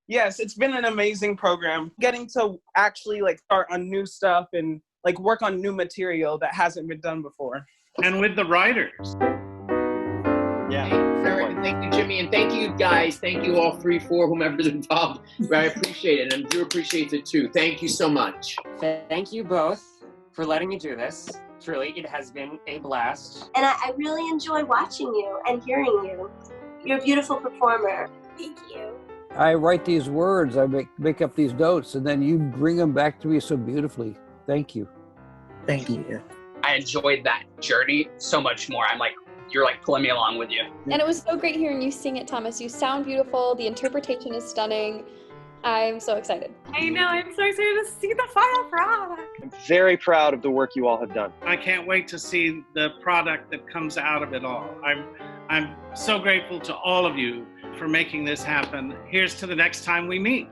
Yes, it's been an amazing program. Getting to actually like start on new stuff and like work on new material that hasn't been done before. And with the writers. Yeah. Thank you, Jimmy, and thank you guys. Thank you all 3, 4, whomever's involved. I appreciate it, and Drew appreciates it too. Thank you so much. Thank you both for letting me do this. Truly, it has been a blast. And I really enjoy watching you and hearing you. You're a beautiful performer. Thank you. I write these words, I make up these notes, and then you bring them back to me so beautifully. Thank you. Thank you. I enjoyed that journey so much more. You're like pulling me along with you. And it was so great hearing you sing it, Thomas. You sound beautiful. The interpretation is stunning. I'm so excited. I know, I'm so excited to see the final product. I'm very proud of the work you all have done. I can't wait to see the product that comes out of it all. I'm so grateful to all of you for making this happen. Here's to the next time we meet.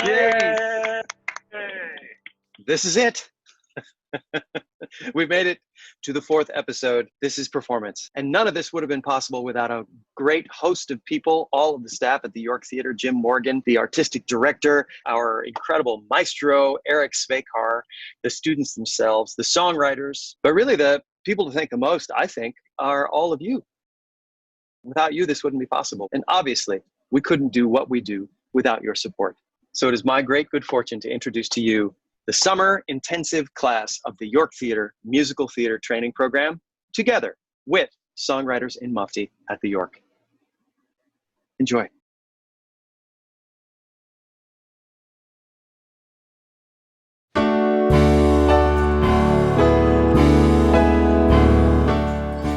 Yeah. This is it. We've made it to the 4th episode. This is Performance. And none of this would have been possible without a great host of people, all of the staff at the York Theatre, Jim Morgan, the artistic director, our incredible maestro, Eric Svekar, the students themselves, the songwriters. But really the people to thank the most, I think, are all of you. Without you, this wouldn't be possible. And obviously, we couldn't do what we do without your support. So it is my great good fortune to introduce to you the summer intensive class of the York Theatre Musical Theatre Training Program, together with Songwriters in Mufti at the York. Enjoy.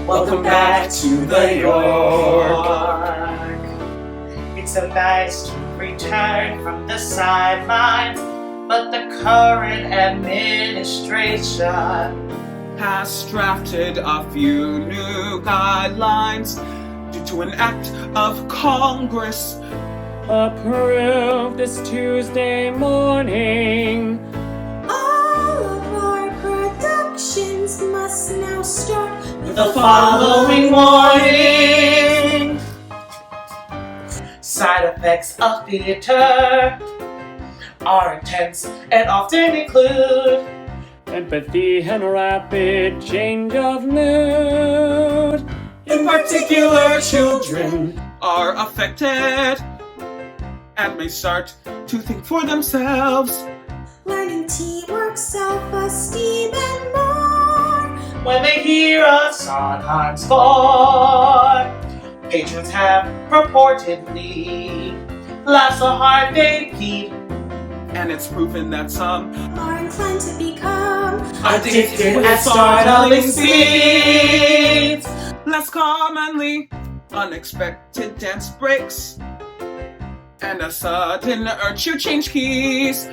Welcome back to the York. It's so nice to return from the sidelines, but the current administration has drafted a few new guidelines due to an act of Congress Approved this Tuesday morning. All of our productions must now start with the following warning. Side effects of theater are intense and often include Empathy and rapid change of mood. In particular, children are affected and may start to think for themselves. learning teamwork, self-esteem, and more. when they hear a Sondheim score. Patrons have purportedly laughed so hard they peed. And it's proven that some Are inclined to become addicted at startling speeds. less commonly unexpected dance breaks and a sudden urge to change keys,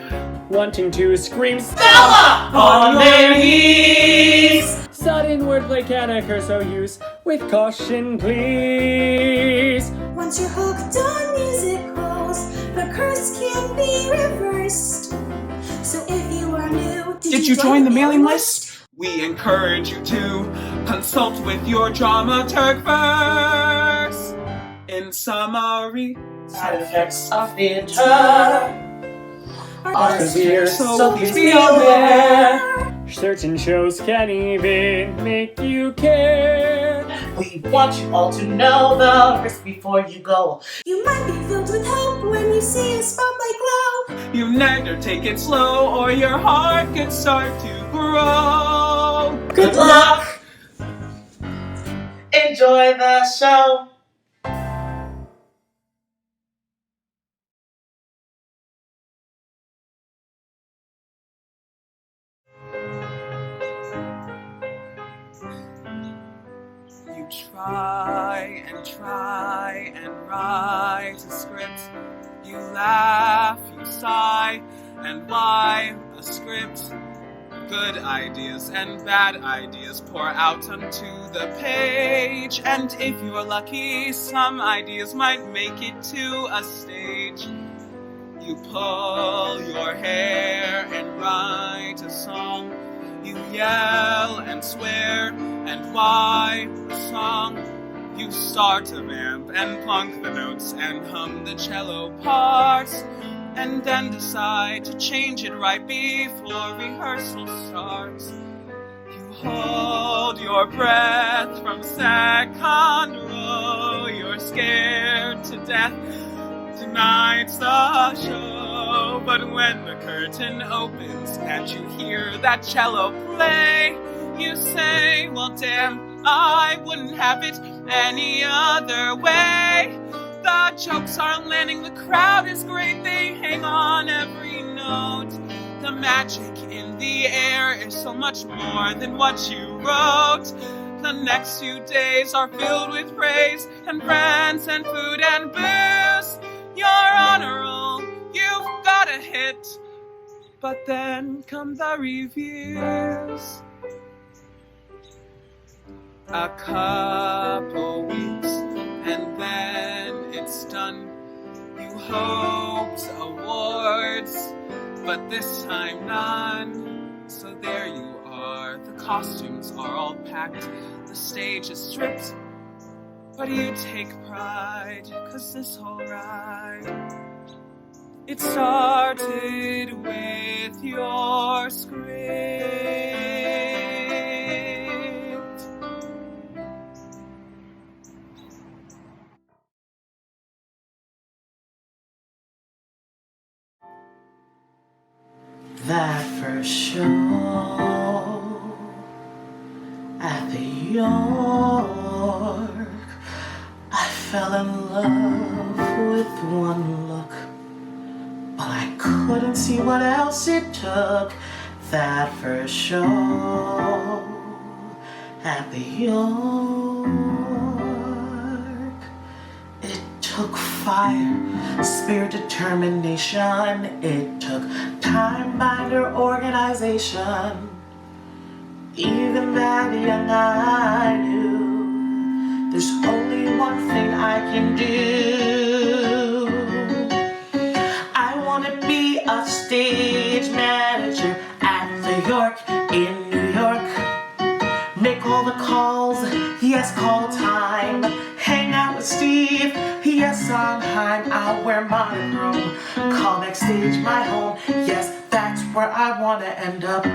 Wanting to scream Stella on their knees. Sudden wordplay can occur, so use with caution, please. Once you're hooked on musicals, the curse can be reversed. So if you are new, Did you join the mailing list? We encourage you to consult with your dramaturg first. In summary, Side effects of theater are severe, so please be aware. Certain shows can even make you care. We want you all to know the risk before you go. You might be filled with hope when you see a spotlight glow. you neither take it slow or your heart can start to grow. Good luck. Enjoy the show. You try and write a script. You laugh, you sigh, and lie the script. Good ideas and bad ideas pour out onto the page. And if you're lucky, some ideas might make it to a stage. You pull your hair and write a song. You yell and swear and why the song. You start to vamp and plunk the notes and hum the cello parts, and then decide to change it right before rehearsal starts. You hold your breath from second row, you're scared to death. Tonight's the show, but when the curtain opens and you hear that cello play, you say, well damn, I wouldn't have it any other way. The jokes aren't landing, the crowd is great, they hang on every note. The magic in the air is so much more than what you wrote. The next few days are filled with praise and friends and food and booze. You're on a roll, you've got a hit, but then come the reviews. A couple weeks and then it's done. You hoped awards, but this time none. So there you are, the costumes are all packed, the stage is stripped, but you take pride, 'cause this whole ride, it started with your script. That first show at the York, I fell in love with one look, but I couldn't see what else it took. That first show at the York, it took fire, spirit, determination. It took time, binder, organization. Even that young I knew there's only one thing I can do. I want to be a stage manager at the York in New York. Make all the calls, yes, call time. Hang out with Steve, yes, Sondheim. I'll wear monochrome, call backstage my home. Yes, that's where I want to end up.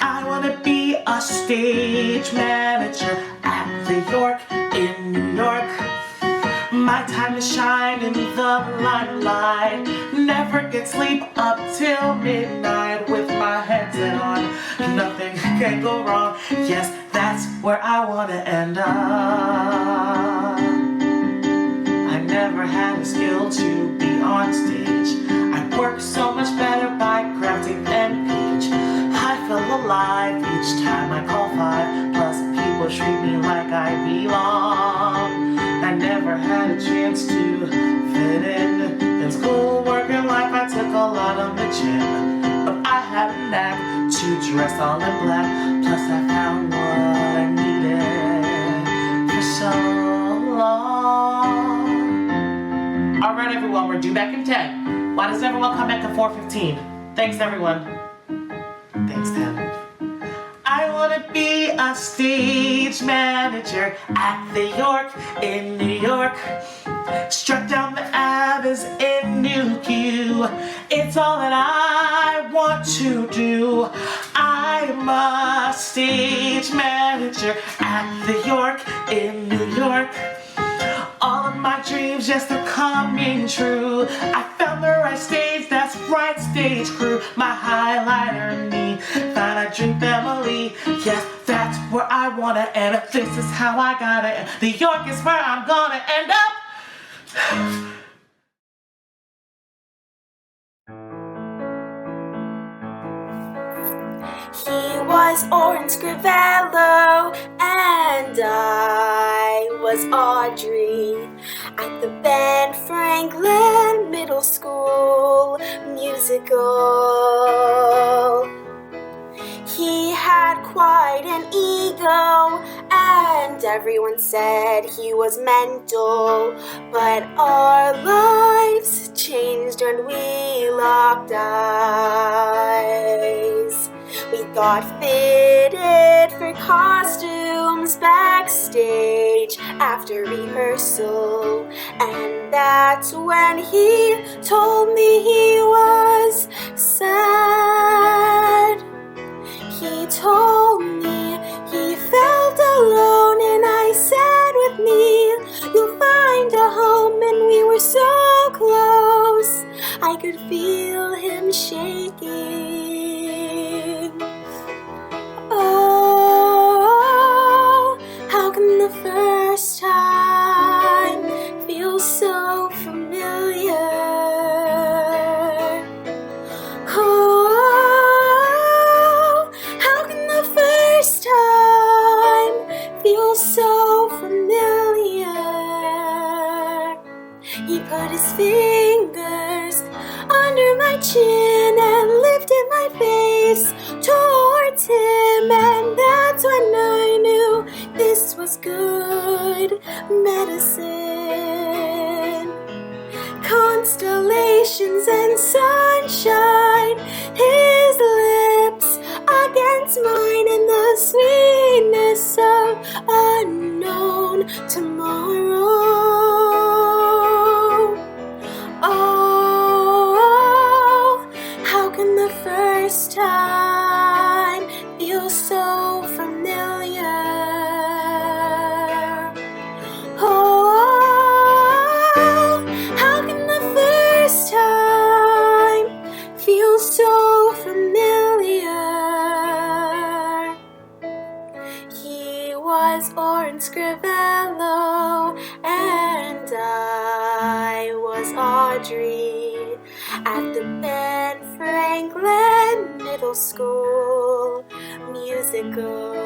I want to be a stage manager at the York in New York. My time to shine in the limelight. Never get sleep up till midnight with my headset on. Nothing can go wrong. Yes, that's where I want to end up. I never had a skill to be on stage. I work so much better by crafting and peach. I feel alive each time I call 5. Plus people treat me like I belong. I never had a chance to fit in school, work, and life. I took a lot of the gym, but I had a knack to dress all in black. Plus I found what I needed for so long. All right, everyone, we're due back in 10. Why does everyone come back at 4:15? Thanks, everyone. Thanks, 10. I want to be a stage manager at the York in New York. Struck down the Abbas in New Q. It's all that I want to do. I'm a stage manager at the York in New York. All of my dreams, yes, they're coming true. I found the right stage, that's right, stage crew. My highlighter and me, found a dream family. Yes, that's where I wanna end up. This is how I gotta end. The York is where I'm gonna end up. He was Orange Scrivello and I was Audrey at the Ben Franklin Middle School musical. He had quite an ego and everyone said he was mental, but our lives changed when we locked eyes. We got fitted for costumes backstage after rehearsal, and that's when he told me he was sad. He told me he felt alone, and I said with me, you'll find a home, and we were so close. I could feel him shaking. Oh, how can the first time feel so familiar? Oh, how can the first time feel so familiar? He put his fingers under my chin and lifted my face towards him, and that's when I knew this was good medicine. Constellations and sunshine, his lips against mine, and the sweetness of unknown tomorrow. Oh, how can the first time feel so familiar? Oh, how can the first time feel so familiar? He was Orin Scrivello, and I was Audrey at the Ben Franklin Middle School musical.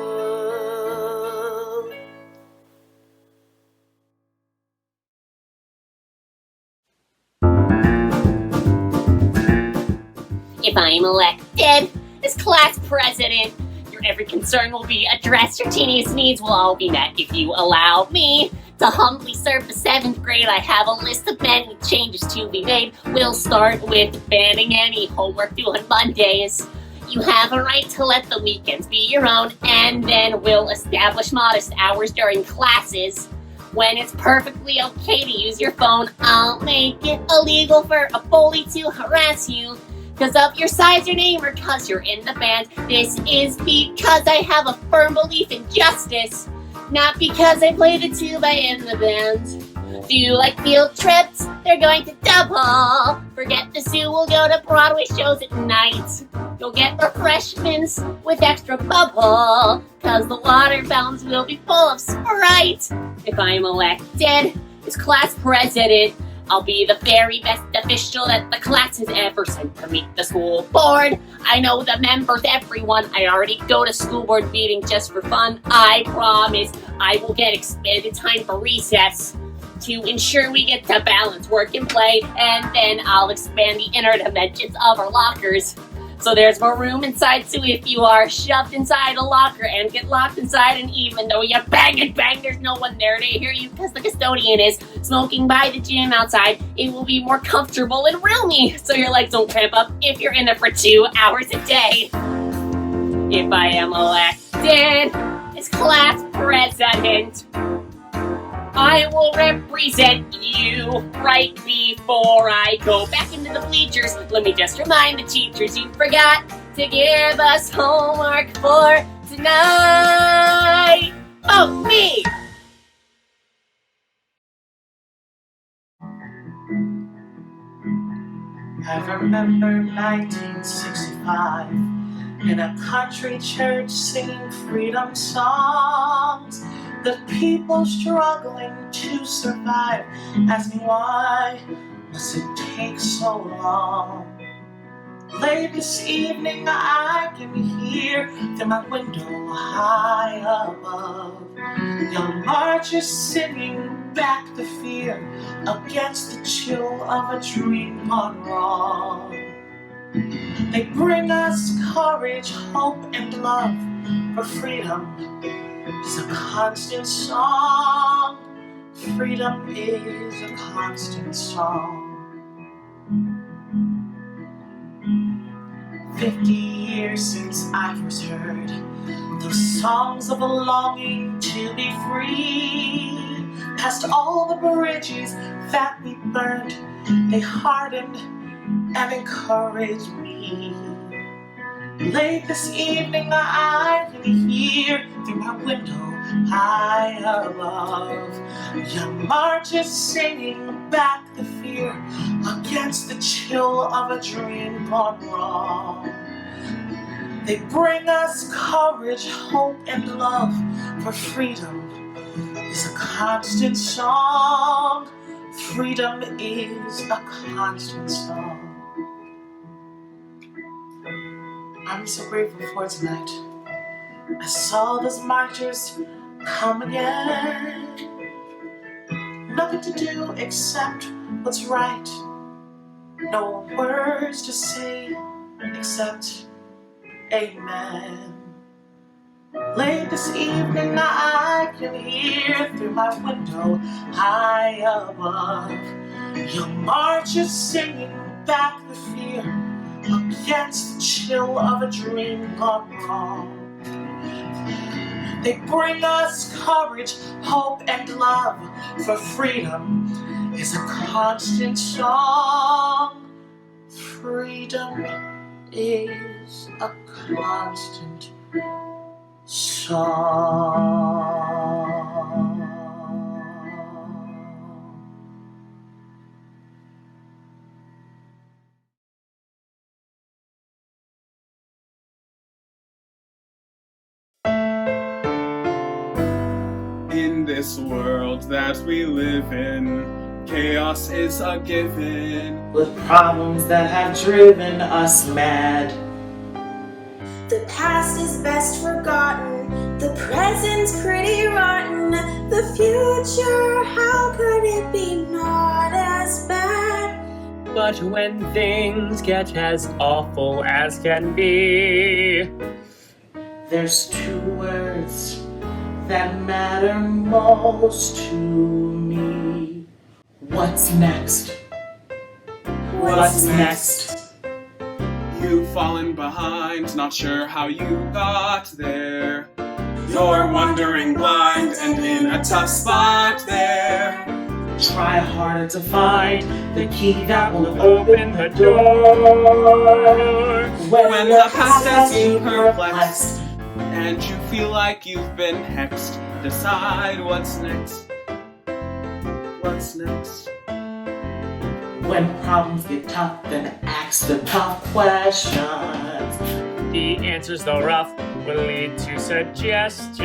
If I'm elected as class president, your every concern will be addressed, your teeniest needs will all be met. If you allow me to humbly serve the 7th grade, I have a list of many changes to be made. We'll start with banning any homework due on Mondays. You have a right to let the weekends be your own, and then we'll establish modest hours during classes. When it's perfectly okay to use your phone, I'll make it illegal for a bully to harass you because of your size, your name, or because you're in the band. This is because I have a firm belief in justice, not because I play the tuba in the band. Do you like field trips? They're going to double. Forget the zoo, we'll go to Broadway shows at night. You'll get refreshments with extra bubble, cause the water fountains will be full of Sprite. If I'm elected as class president, I'll be the very best official that the class has ever sent to meet the school board. I know the members, everyone. I already go to school board meetings just for fun. I promise I will get expanded time for recess to ensure we get to balance work and play, and then I'll expand the inner dimensions of our lockers. So there's more room inside, so if you are shoved inside a locker and get locked inside, and even though you bang and bang, there's no one there to hear you because the custodian is smoking by the gym outside, it will be more comfortable and roomy, so your legs don't cramp up if you're in there for 2 hours a day. If I am elected as class president, I will represent you right before I go back into the bleachers. Let me just remind the teachers you forgot to give us homework for tonight. Oh, me! I remember 1965 in a country church singing freedom songs. The people struggling to survive, asking why must it take so long? Late this evening I can hear through my window high above young marchers singing back the fear against the chill of a dream gone wrong. They bring us courage, hope, and love, for freedom is a constant song. Freedom is a constant song. 50 years since I first heard those songs of a longing to be free. Past all the bridges that we burned, they hardened and encouraged me. Late this evening I can hear through my window high above young marches singing back the fear against the chill of a dream gone wrong. They bring us courage, hope, and love, for freedom is a constant song. Freedom is a constant song. I'm so grateful for tonight. I saw those marchers come again. Nothing to do except what's right. No words to say except amen. Late this evening I can hear through my window high above young marchers singing back the fear against the chill of a dream gone wrong. They bring us courage, hope, and love, for freedom is a constant song. Freedom is a constant song. In this world that we live in, chaos is a given. With problems that have driven us mad. The past is best forgotten, the present's pretty rotten. The future, how could it be not as bad? But when things get as awful as can be, there's two words that matter most to me. What's next? What's next? You've fallen behind, not sure how you got there. You're wandering blind and in a tough spot there. Try harder to find the key that will open the door. When the past has you perplexed and you feel like you've been hexed, decide what's next. What's next? When problems get tough, then ask the tough questions. the answers, though rough, will lead to suggestions. If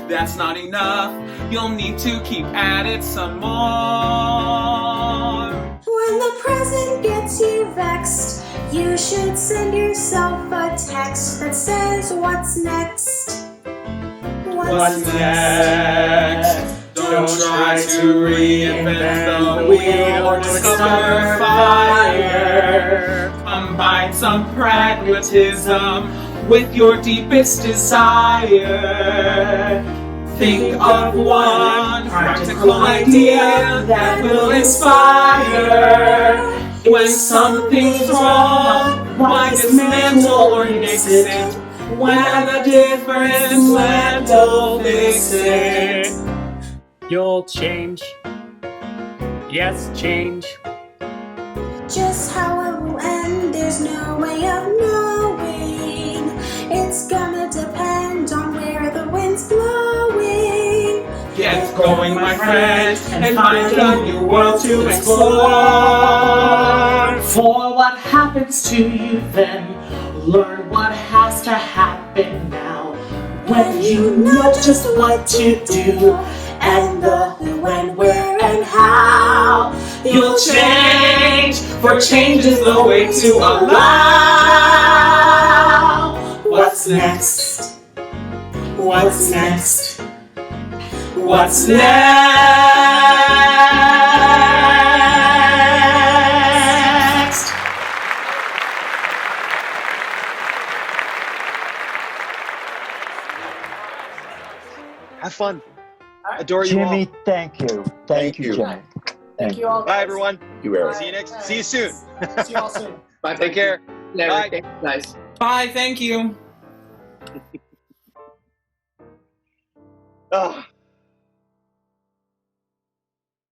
that's not enough, you'll need to keep at it some more. When the present gets you vexed, you should send yourself a text that says, what's next? What's next? Don't try to reinvent the wheel or discover fire. Combine some pragmatism with your deepest desire. Think of one practical idea that will inspire. When something's wrong, why dismantle or nix it? When the difference left, don't fix it. You'll change. Yes, change. Just how it will end, there's no way of knowing. It's gonna depend on where the wind's blowing. Get going, my friend, and find a new world to explore. For what happens to you then, learn what has to happen now. When you know just what to do, and the who and where and how, you'll change, for change is the way to allow. What's next? What's next? What's next? Have fun. Adore you all. Jimmy, thank you. Thank you, Jimmy. Thank you all. Bye, everyone. You, Eric. See you soon. See you all soon. Bye. Take care. Yeah, Bye. thanks, guys. Bye. Thank you. Ah.